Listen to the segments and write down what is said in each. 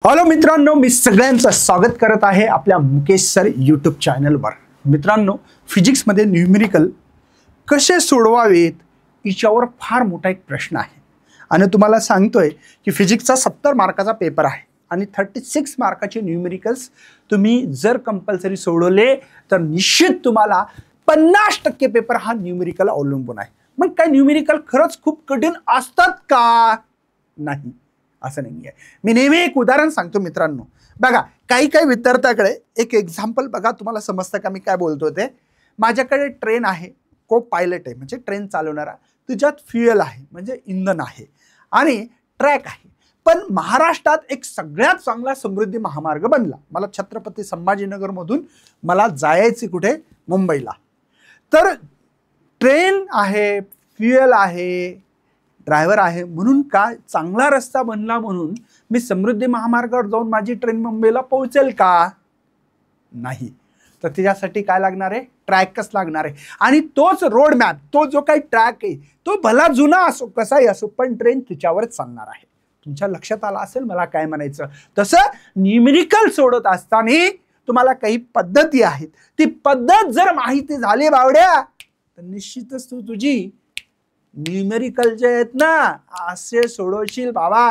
Hello मित्रांनो, मी सगळ्यांचं स्वागत करत आहे आपल्या मुकेश सर यूट्यूब चॅनलवर। मित्रांनो, फिजिक्समध्ये न्यूमेरिकल कसे सोडवावेत याच्यावर फार मोठा एक प्रश्न आहे आणि तुम्हाला सांगतोय की फिजिक्सचा 70 मार्काचा पेपर आहे आणि 36 मार्काचे न्यूमेरिकल्स तुम्ही जर कंपल्सरी सोडवले तर निश्चित तुम्हाला 50% पेपर हा न्यूमेरिकल अवलंबून आहे। मग काय न्यूमेरिकल खरंच खूप कठीण असतात का? नाही, असं नाही आहे। मी नेहमी एक उदाहरण सांगतो मित्रांनो, बघा काही विद्यार्थ्याकडे एक एक्झाम्पल बघा, तुम्हाला समजतं का मी काय बोलतो ते। माझ्याकडे ट्रेन आहे, को पायलट आहे म्हणजे ट्रेन चालवणारा, तुझ्यात फ्युएल आहे म्हणजे इंधन आहे आणि ट्रॅक आहे। पण महाराष्ट्रात एक सगळ्यात चांगला समृद्धी महामार्ग बनला, मला छत्रपती संभाजीनगर मधून मला जायचे कुठे? मुंबईला। तर ट्रेन आहे, फ्युएल आहे, ड्रायव्हर आहे, म्हणून काय चांगला रस्ता बनला म्हणून मी समृद्धी महामार्गावर जाऊन माझी ट्रेन मुंबईला पोहोचेल का? नाही। तर त्याच्यासाठी काय लागणार आहे? ट्रॅकच लागणार आहे आणि तोच रोड मॅप, तो जो काही ट्रॅक आहे तो भला जुना असो कसाही असो, पण ट्रेन तिच्यावरच चालणार आहे। तुमच्या लक्षात आलं असेल मला काय म्हणायचं। तसं न्यूमेरिकल सोडत असताना तुम्हाला काही पद्धती आहेत, ती पद्धत जर माहिती झाली बावड्या तर निश्चितच तू तुझी न्यूमेरिकल जे आहेत ना असे सोडवशील बाबा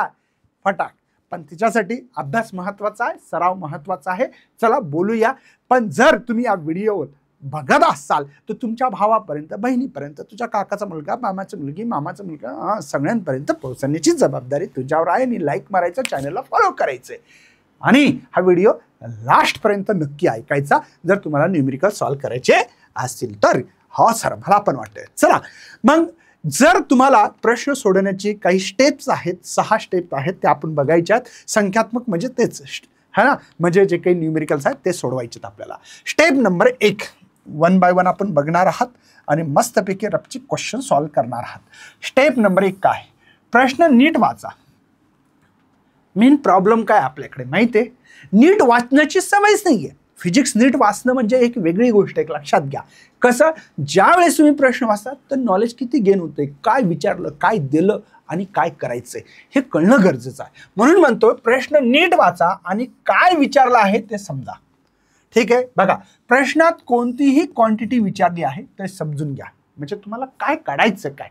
फटाक। पण तिच्यासाठी अभ्यास महत्वाचा आहे, सराव महत्वाचा आहे। चला बोलूया। पण जर तुम्ही या व्हिडिओ बघत असाल तर तुमच्या भावापर्यंत, बहिणीपर्यंत, तुझ्या काकाचा मुलगा, मामाची मुलगी, मामाचा मुलगा सगळ्यांपर्यंत पोहोचण्याची जबाबदारी तुझ्यावर आहे। आणि लाईक मारायचं, चॅनलला फॉलो करायचंय आणि हा व्हिडिओ लास्ट पर्यंत नक्की ऐकायचा जर तुम्हाला न्यूमेरिकल सॉल्व्ह करायचे असतील तर। हो सर, मला पण वाटतंय। चला मग, जर तुम्हाला प्रश्न सोडवण्याची काही स्टेप्स आहेत, 6 स्टेप आहेत, त्या आपण बघायच्यात। संख्यात्मक म्हणजे तेच है ना, म्हणजे जे काही न्यूमेरिकल्स आहेत ते सोडवायचे आपल्याला। स्टेप नंबर 1 1 बाय 1 आपण बघणार आहात आणि मस्तपैकी रपची क्वेश्चन सॉल्व्ह करणार आहात। स्टेप नंबर 1 काय? प्रश्न नीट वाचा। मेन प्रॉब्लेम काय आपल्याकडे माहिती आहे, नीट वाचण्याची सवयच नाहीये। फिजिक्स नीट वाचणं म्हणजे एक वेगळी गोष्ट आहे, लक्षात घ्या। कसं, ज्या वेळेस तुम्ही प्रश्न वाचता तर नॉलेज किती गेन होते, काय विचारलं, काय दिलं आणि काय करायचंय हे कळणं गरजेचं आहे। म्हणून म्हणतो प्रश्न नीट वाचा आणि काय विचारलं आहे ते समजा। ठीक आहे, बघा प्रश्नात कोणतीही क्वांटिटी विचारली आहे ते समजून घ्या, म्हणजे तुम्हाला काय काढायचं। काय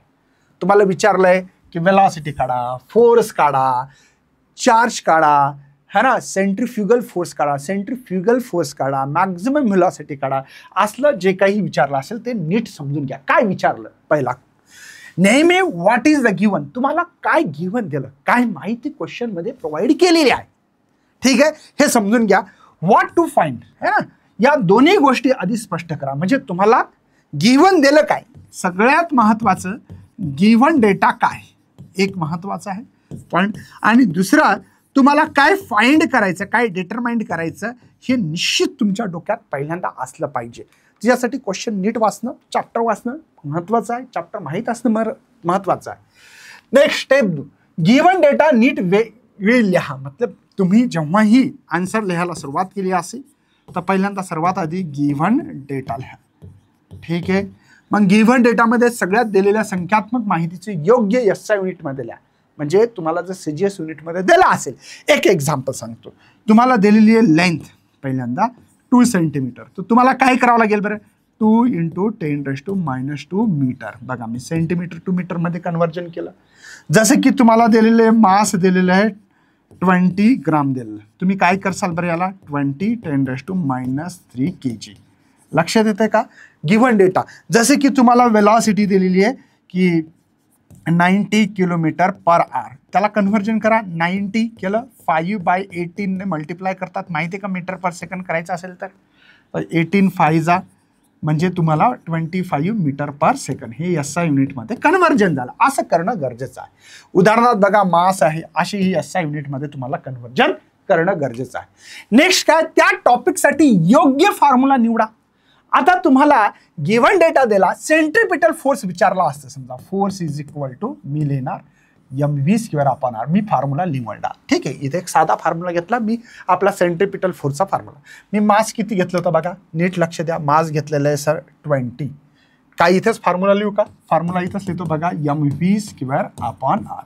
तुम्हाला विचारलंय की वेलॉसिटी काढा, फोर्स काढा, चार्ज काढा, है ना, सेंट्रीफ्युगल फोर्स काढा, सेंट्रीफ्युगल फोर्स काढा, मॅक्झिमम व्हेलॉसिटी काढा, असलं जे काही विचारलं असेल ते नीट समजून घ्या। काय विचारलं? पहिला नेहमी व्हॉट इज द गिव्हन, तुम्हाला काय गिव्हन दिलं, काय माहिती क्वेश्चन मध्ये प्रोव्हाइड केलेली आहे। ठीक आहे, हे समजून घ्या। व्हॉट टू फाइंड, है ना, या दोन्ही गोष्टी आधी स्पष्ट करा। म्हणजे तुम्हाला गिव्हन दिलं काय, सगळ्यात महत्वाचं गिव्हन डेटा काय, एक महत्वाचं आहे पॉइंट। आणि दुसरा, तुम्हाला काय फाइंड करायचं, काय डिटरमाइंड करायचं हे निश्चित तुमच्या डोक्यात पहिल्यांदा असलं पाहिजे। त्याच्यासाठी क्वेश्चन नीट वाचणं, चॅप्टर वाचणं महत्वाचं आहे, चॅप्टर माहीत असणं महत्वाचं आहे। नेक्स्ट स्टेप, गिव्हन डेटा नीट वेळ लिहा। मतलब तुम्ही जेव्हाही आन्सर लिहायला सुरुवात केली असेल तर पहिल्यांदा सर्वात आधी गिव्हन डेटा लिहा। ठीक आहे, मग गिव्हन डेटामध्ये सगळ्यात दिलेल्या संख्यात्मक माहितीचे योग्य SI युनिटमध्ये लिहा। म्हणजे तुम्हाला जर CGS युनिटमध्ये दिला असेल, एक एक्झाम्पल सांगतो, तुम्हाला दिलेली आहे लेंथ पहिल्यांदा 2 सेंटीमीटर, तर तुम्हाला काय करावं लागेल बरं? 2 × 10⁻² मीटर। बघा मी सेंटीमीटर टू मीटर मध्ये कन्वर्जन केलं। जसं की तुम्हाला दिलेले मास दिलेलं आहे 20 ग्राम दिलेलं, तुम्ही काय करसाल बरं याला? 20 × 10⁻³ kg। लक्षात येते का? Given data. जसे की तुम्हाला वेलॉसिटी दिलेली आहे की 90 km/h, त्याला कन्व्हर्जन करा। 90 केलं 5/18 ने मल्टिप्लाय करतात, माहिती आहे का? मीटर पर सेकंड करायचं असेल तर 18 5 म्हणजे तुम्हाला 25 मीटर पर सेकंड, हे SI युनिटमध्ये कन्व्हर्जन झालं। असं करणं गरजेचं आहे। उदाहरणार्थ बघा मास आहे, अशी ही SI युनिटमध्ये तुम्हाला कन्व्हर्जन करणं गरजेचं आहे। नेक्स्ट काय, त्या टॉपिकसाठी योग्य फॉर्म्युला निवडा। आता तुम्हाला गिव्हन डेटा दिला, सेंट्रीपिटल फोर्स विचारला असतं, समजा फोर्स इज इक्वल टू मी लिहिणार mv²/r, मी फॉर्म्युला निवडला। ठीक आहे, इथे एक साधा फॉर्म्युला घेतला मी, आपला सेंट्रीपिटल फोर्सचा फॉर्म्युला। मी मास किती घेतलं होतं बघा, नीट लक्ष द्या। मास घेतलेलं आहे सर 20, काय इथेच फॉर्म्युला लिहू का? फॉर्म्युला इथंच लिहितो बघा, mv²/r।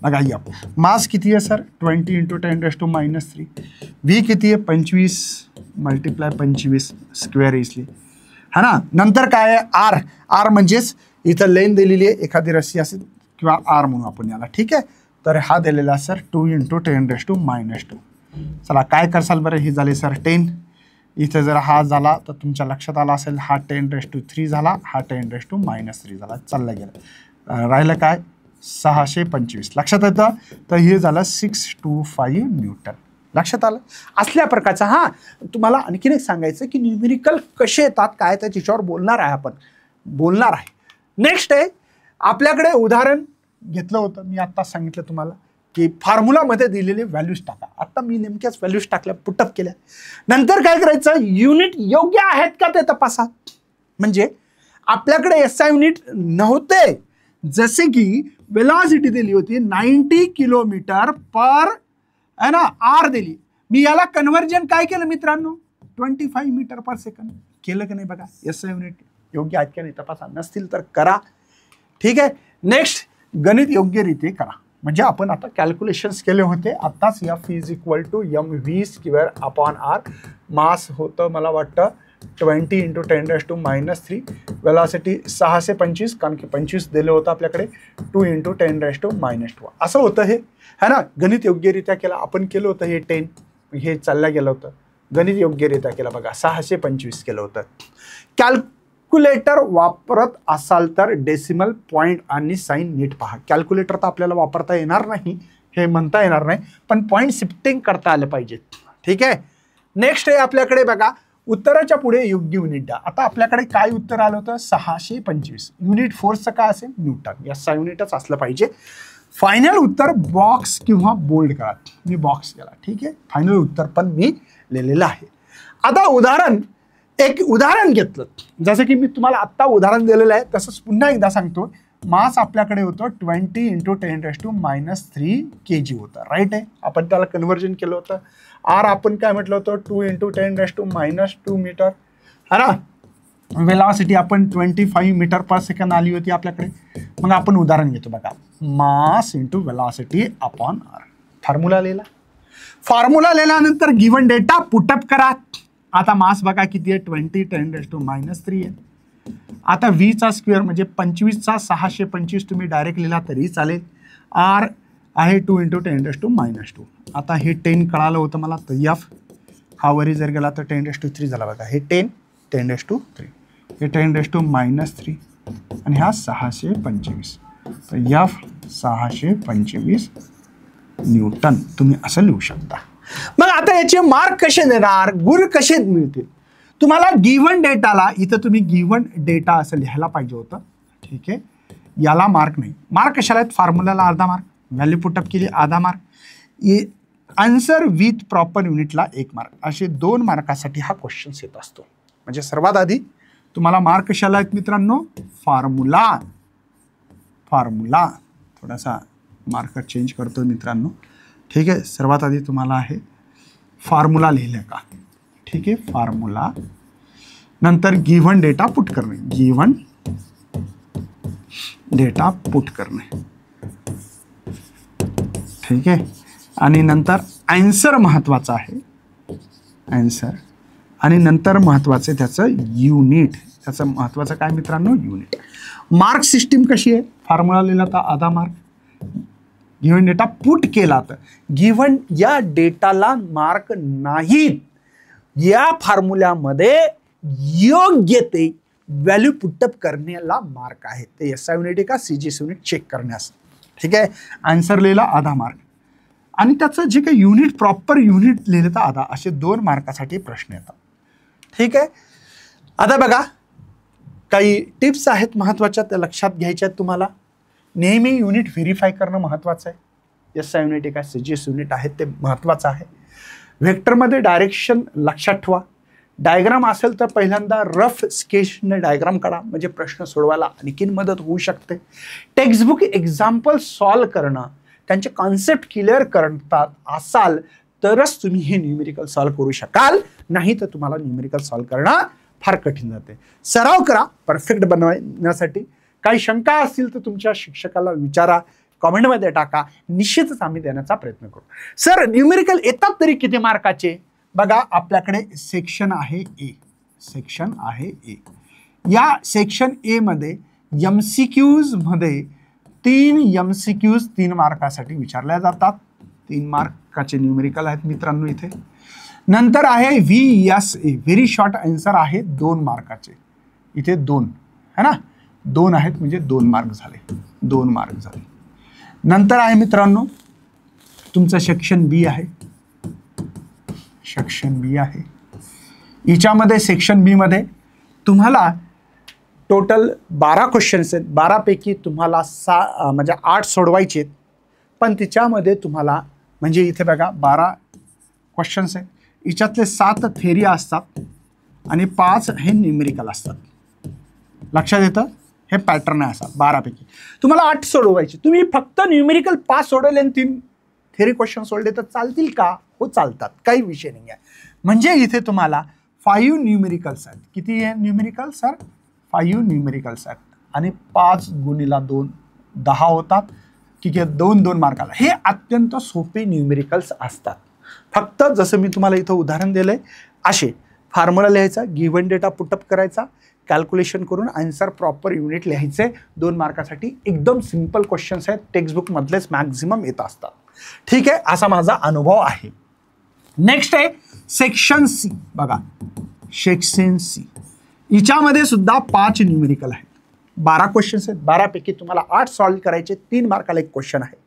बघा या मास किती आहे सर 20 × 10⁻³ व्ही किती आहे 25 × 25 स्क्वेअर इजली है ना. नंतर काय आहे आर, आर म्हणजेच इथं लेन दिलेली आहे एखादी रस्सी असेल किंवा आर म्हणू आपण याला. ठीक आहे, तर हा दिलेला सर 2 × 10⁻². चला काय करसाल बरं, हे झाले सर 10. इथे जर हा झाला तर तुमच्या लक्षात आला असेल हा 10⁻³ झाला, हा 10⁻³ झाला, चाललं गेलं. राहिलं काय 625 लक्षात येतं. तर हे झालं 625 न्यूटन. लक्षात आलं. असल्या प्रकारचा हा तुम्हाला आणखीन एक सांगायचं की न्यूमेरिकल कसे येतात काय तर त्याच्यावर बोलणार आहे आपण, बोलणार आहे. नेक्स्ट आहे आपल्याकडे उदाहरण घेतलं होतं, मी आता सांगितलं तुम्हाला की फॉर्म्युलामध्ये दिलेले व्हॅल्यूज टाका. आता मी नेमक्याच व्हॅल्यूज टाकल्या, पुटअप केल्या. नंतर काय करायचं, युनिट योग्य आहेत का ते तपासा. म्हणजे आपल्याकडे एसआय युनिट नव्हते, जसे की वेलॉसिटी दिली होती 90 किलोमीटर पर है ना आर दिली. मी याला कन्व्हर्जन काय केलं मित्रांनो 25 मीटर पर सेकंद केलं की नाही बघा. एसआय युनिट योग्य आहेत का नाही तपासा, नसतील तर करा. ठीक आहे. नेक्स्ट गणित योग्यरीत्या करा. म्हणजे आपण आता कॅल्क्युलेशन्स केले होते आत्ताच. F = mv²/r. मास होतं मला वाटतं 20 × 10⁻³ वेलॉसिटी 625 कारण की 25 दिलं होतं आपल्याकडे 2 × 10⁻². असं होतं हे है ना. गणित योग्यरित्या केलं आपण, केलं होतं हे 10, हे चाललं गेलं होतं. गणित योग्यरित्या केलं बघा 625 केलं होतं. कॅल्क्युलेटर वापरत असाल तर डेसिमल पॉईंट आणि साईन नीट पहा. कॅल्क्युलेटर तर आपल्याला वापरता येणार नाही, हे म्हणता येणार नाही, पण पॉईंट शिफ्टिंग करता आलं पाहिजे. ठीक आहे. नेक्स्ट आहे आपल्याकडे बघा उत्तराच्या पुढे योग्य युनिट द्या. आता आपल्याकडे काय उत्तर आलं होतं 625. युनिट फोर्सचं काय असेल न्यूटन. या 6 युनिटच असलं पाहिजे. फायनल उत्तर बॉक्स किंवा बोल्ड करा. मी बॉक्स केला. ठीक आहे. फायनल उत्तर पण मी लिहिलेलं आहे. आता एक उदाहरण घेतलं, जसं की मी तुम्हाला आत्ता उदाहरण दिलेलं आहे तसंच पुन्हा एकदा सांगतो. मास आपल्याकडे होतं 20 × 10⁻³ kg होतं. राईट आहे. आपण त्याला कन्व्हर्जन केलं होतं. आर आपण काय म्हटलं होतं 2 × 10⁻² मीटर है ना. वेलॉसिटी आपण 25 मीटर पर सेकंद आली होती आपल्याकडे. मग आपण उदाहरण घेतो बघा. मास × वेलॉसिटी अपॉन आर. फॉर्म्युला लिहिला. फॉर्म्युला लिहिल्यानंतर गिवन डेटा पुटअप करा. आता मास बघा किती आहे 20 × 10⁻³ आहे. आता व्हीचा स्क्वेअर म्हणजे 25चा 625 तुम्ही डायरेक्ट लिहिला तरी चालेल. आर आहे 2 × 10⁻². आता हे 10 कळालं होतं मला, तर F हा वरी जर गेला तर 10⁻³ झाला बघा. हे 10⁻³ हे 10⁻³ आणि हा 625. तर F 625 न्यूटन तुम्ही असं लिहू शकता. मग आता याचे मार्क कसे देणार, गुण कसे मिळतील. तुम्हाला गिवन डेटाला इथं तुम्ही गिवन डेटा असं लिहायला पाहिजे होतं. ठीक आहे. याला मार्क नाही. मार्क कशाला आहेत, फॉर्म्युलाला अर्धा मार्क, व्हॅल्यू पुटअप केली आधा मार्क, आन्सर विथ प्रॉपर युनिटला 1 मार्क. असे 2 मार्कासाठी हा क्वेश्चन येत असतो. म्हणजे सर्वात आधी तुम्हाला मार्क कशाला आहेत मित्रांनो, फॉर्म्युला थोडासा मार्कर चेंज करतो मित्रांनो. ठीक आहे. सर्वात आधी तुम्हाला आहे फॉर्म्युला लिहिलं का. ठीक आहे. फॉर्म्युला नंतर गिव्हन डेटा पुट करणे, गिव्हन डेटा पुट करणे. ठीक आहे. आणि नंतर आन्सर महत्वाचा आहे, आन्सर. आणि नंतर महत्वाचं त्याचं युनिट. त्याचं महत्वाचं काय मित्रांनो, युनिट. मार्क सिस्टीम कशी आहे, फॉर्म्युला लिहिला तर आधा मार्क, गिव्हन डेटा पुट केला तर गिव्हन या डेटाला मार्क नाहीत. या फॉर्म्युल्यामध्ये योग्य ते व्हॅल्यू पुटअप करण्याला मार्क आहे. ते एसआय युनिट का सीजीएस युनिट चेक करण्यास. ठीक आहे. आन्सर लिहिला आधा मार्क आणि त्याचं जे काही युनिट प्रॉपर युनिट लिहिलं तर आधा, असे 2 मार्कासाठी प्रश्न येतात. ठीक आहे. आता बघा काही टिप्स आहेत महत्त्वाच्या, त्या लक्षात घ्यायच्या आहेत तुम्हाला. नेहमी युनिट व्हेरीफाय करणं महत्त्वाचं आहे. एसआय युनिट का सीजीएस युनिट आहे ते महत्त्वाचं आहे. व्हेक्टरमध्ये डायरेक्शन लक्षात ठेवा. डायग्राम असेल तर पहिल्यांदा रफ स्केचने डायग्राम काढा, म्हणजे प्रश्न सोडवायला आणखीन मदत होऊ शकते. टेक्स्टबुक एक्झाम्पल सॉल्व करणं, त्यांचे कॉन्सेप्ट क्लिअर करतात असाल तरच तुम्ही हे न्यूमेरिकल सॉल्व करू शकाल, नाही तर तुम्हाला न्यूमेरिकल सॉल्व करणं फार कठीण जाते. सराव करा परफेक्ट बनवण्यासाठी. काही शंका असतील तर तुमच्या शिक्षकाला विचारा. कमेंटमध्ये टाका, निश्चितच आम्ही देण्याचा प्रयत्न करू. सर न्यूमेरिकल येतात तरी किती मार्काचे? बघा आपल्याकडे सेक्शन आहे ए, सेक्शन आहे ए. या सेक्शन ए मध्ये MCQs मध्ये 3 MCQs 3 मार्कासाठी विचारल्या जातात. 3 मार्काचे न्यूमेरिकल आहेत मित्रांनो इथे. नंतर आहे VSA, व्हेरी शॉर्ट आन्सर आहे 2 मार्काचे. इथे 2 है ना, 2 आहेत म्हणजे 2 मार्क झाले, 2 मार्क झाले. नंतर आहे मित्रांनो तुमचं सेक्शन बी आहे, सेक्शन बी आहे. हिच्यामध्ये सेक्शन बी मध्ये तुम्हाला टोटल 12 क्वेश्चन्स आहेत. 12 पैकी तुम्हाला 8 सोडवायचे आहेत. पण तिच्यामध्ये तुम्हाला म्हणजे इथे बघा 12 क्वेश्चन्स आहेत. हिच्यातले 7 थेरी असतात आणि 5 हे न्यूमेरिकल असतात. लक्षात येतं, हे पॅटर्न आहे असा. 12 पैकी तुम्हाला 8 सोडवायचे. तुम्ही फक्त न्यूमेरिकल 5 सोडवले आणि 3 थेरी क्वेश्चन सोडले तर चालतील का? हो चालतात, काही विषय नाही आहे. म्हणजे इथे तुम्हाला 5 न्यूमेरिकल्स आहेत. किती आहे न्यूमेरिकल सर? 5 न्यूमेरिकल्स आहेत आणि 5 गुणिला 2 10 होतात. ठीक आहे, 2-2 मार्काला. हे अत्यंत सोपे न्यूमेरिकल्स असतात. फक्त जसं मी तुम्हाला इथं उदाहरण दिलंय असे फॉर्म्युला लिहायचा, गिव्हन डेटा पुटअप करायचा, कॅल्क्युलेशन करून आन्सर प्रॉपर युनिट लिहायचे. 2 मार्कासाठी एकदम सिंपल क्वेश्चन्स आहेत, टेक्स्टबुक मधलेच मॅक्झिमम येत असतात. ठीक आहे, असा माझा अनुभव आहे. नेक्स्ट आहे सेक्शन सी. बघा सेक्शन सी, हिच्यामध्ये सुद्धा 5 न्यूमेरिकल आहेत. 12 क्वेश्चन्स आहेत. 12 पैकी तुम्हाला 8 सॉल्व्ह करायचे. 3 मार्काला एक क्वेश्चन आहे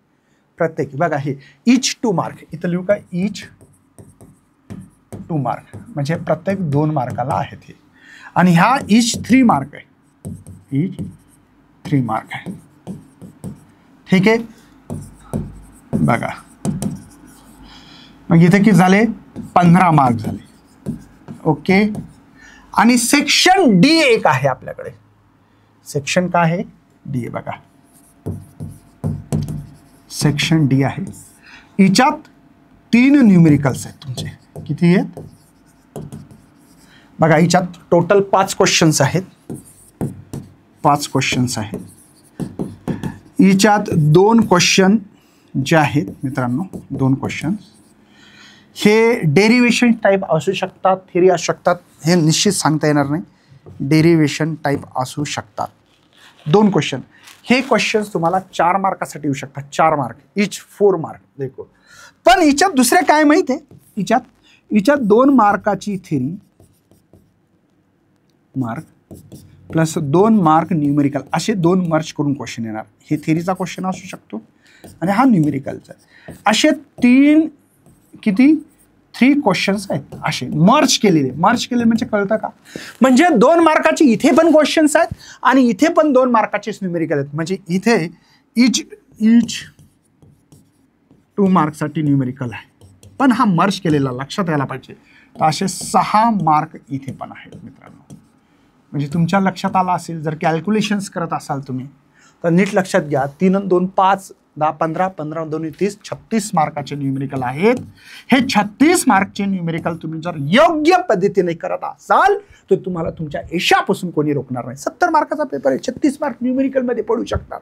प्रत्येकी. बघा हे इच 2 मार्क, इथं लिहू का इच 2 मार्क, म्हणजे प्रत्येक 2 मार्काला आहेत हे. आणि ह्या इच 3 मार्क आहे, इच 3 मार्क आहे. ठीक आहे, बघा मग इथे किती झाले? 15 मार्क झाले. ओके. आणि सेक्शन डी एक आहे आपल्याकडे. सेक्शन काय आहे? डी आहे. बघा सेक्शन डी आहे. हिच्यात 3 न्यूमेरिकल्स आहेत तुमचे. किती आहेत? बघा हिच्यात टोटल 5 क्वेश्चन्स आहेत. 5 क्वेश्चन्स आहेत. हिच्यात 2 क्वेश्चन जे आहेत मित्रांनो, 2 क्वेश्चन हे डेरिव्हेशन टाईप असू शकतात, थेरी असू शकतात, हे निश्चित सांगता येणार नाही. डेरिव्हेशन टाईप असू शकतात. 2 क्वेश्चन. हे क्वेश्चन्स तुम्हाला 4 मार्कासाठी येऊ शकतात. 4 मार्क इच 4 मार्क देखो. पण हिच्यात दुसरे काय माहिती आहे? हिच्यात 2 मार्काची theory mark plus 2 mark numerical असे 2 मर्ज करून क्वेश्चन येणार. हे थेरीचा क्वेश्चन असू शकतो आणि हा न्यूमेरिकलचा. असे 3 किती 3 क्वेश्चन्स आहेत असे मर्ज केलेले. मर्ज केलेले म्हणजे कळतं का? म्हणजे 2 मार्काचे इथे पण क्वेश्चन्स आहेत आणि इथे पण 2 मार्काचे न्यूमेरिकल आहेत. म्हणजे इथे इच 2 मार्कसाठी न्यूमेरिकल आहे, पण हा मर्ज केलेला लक्षात यायला पाहिजे. तर असे 6 मार्क इथे पण आहेत मित्रांनो. म्हणजे तुमच्या लक्षात आला असेल, जर कॅल्क्युलेशन्स करत असाल तुम्ही तर नीट लक्षात घ्या. 3 आणि 2 5 10 15 15 2 30 36 मार्काचे न्यूमेरिकल आहेत. हे 36 मार्कचे न्यूमेरिकल तुम्ही जर योग्य पद्धतीने करत असाल तर तुम्हाला तुमच्या यशापासून कोणी रोखणार नाही. 70 मार्काचा पेपर आहे, 36 मार्क न्यूमेरिकल मध्ये पडू शकतात.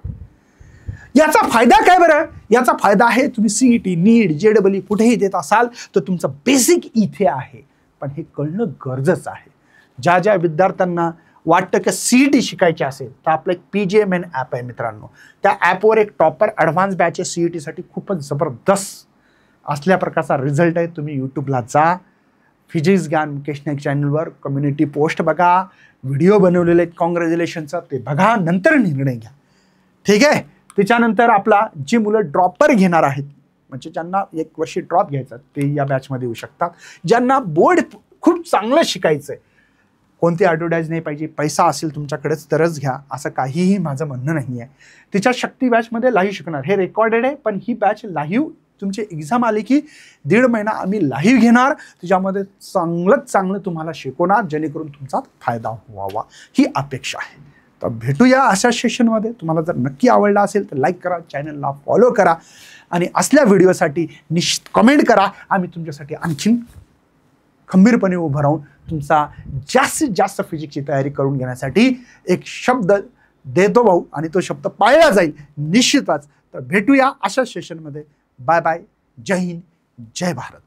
याचा फायदा काय बरं? याचा फायदा आहे तुम्ही CET, नीट, JEE कुठेही देत असाल तर तुमचं बेसिक इथे आहे, पण हे कळणं गरजेचं आहे. ज्या ज्या विद्यार्थ्यांना वाटतं की CET शिकायचे असेल तर आपलं एक PGMN ॲप आहे मित्रांनो. त्या ॲपवर एक टॉपर ॲडव्हान्स बॅच आहे CET साठी, खूपच जबरदस्त असल्या प्रकारचा रिझल्ट आहे. तुम्ही यूट्यूबला जा, फिजिक्स ज्ञान मुकेश नाईक चॅनलवर कम्युनिटी पोस्ट बघा, व्हिडिओ बनवलेले आहेत कॉंग्रॅच्युलेशनचा, ते बघा, नंतर निर्णय घ्या. ठीक आहे. त्याच्यानंतर आपला जी मुलं ड्रॉपर घेणार आहेत, म्हणजे ज्यांना 1 वर्षी ड्रॉप घ्यायचा ते या बॅचमध्ये येऊ शकतात. ज्यांना बोर्ड खूप चांगलं शिकायचं आहे, कोणती ॲडव्हर्टाईज नाही पाहिजे, पैसा असेल तुमच्याकडेच तरच घ्या, असं काहीही माझं म्हणणं नाही आहे. तिच्या शक्ती बॅचमध्ये लाईव्ह शिकणार. हे रेकॉर्डेड आहे, पण ही बॅच लाईव्ह तुमची एक्झाम आली की 1.5 महिना आम्ही लाईव्ह घेणार. त्याच्यामध्ये चांगलं तुम्हाला शिकवणार, जेणेकरून तुमचा फायदा व्हावा ही अपेक्षा आहे. तर भेटूया अशा सेशनमध्ये. तुम्हाला जर नक्की आवडला असेल तर लाईक करा, चॅनलला फॉलो करा आणि असल्या व्हिडिओसाठी निश्चित कमेंट करा. आम्ही तुमच्यासाठी आणखीन खंबीरपणे उभं राहून तुमचा जास्तीत जास्त फिजिक्सची तयारी करून घेण्यासाठी एक शब्द देतो भाऊ, आणि तो शब्द पाळला जाईल निश्चितच. तर भेटूया अशा सेशनमध्ये. Bye bye. जय हिंद, जय भारत.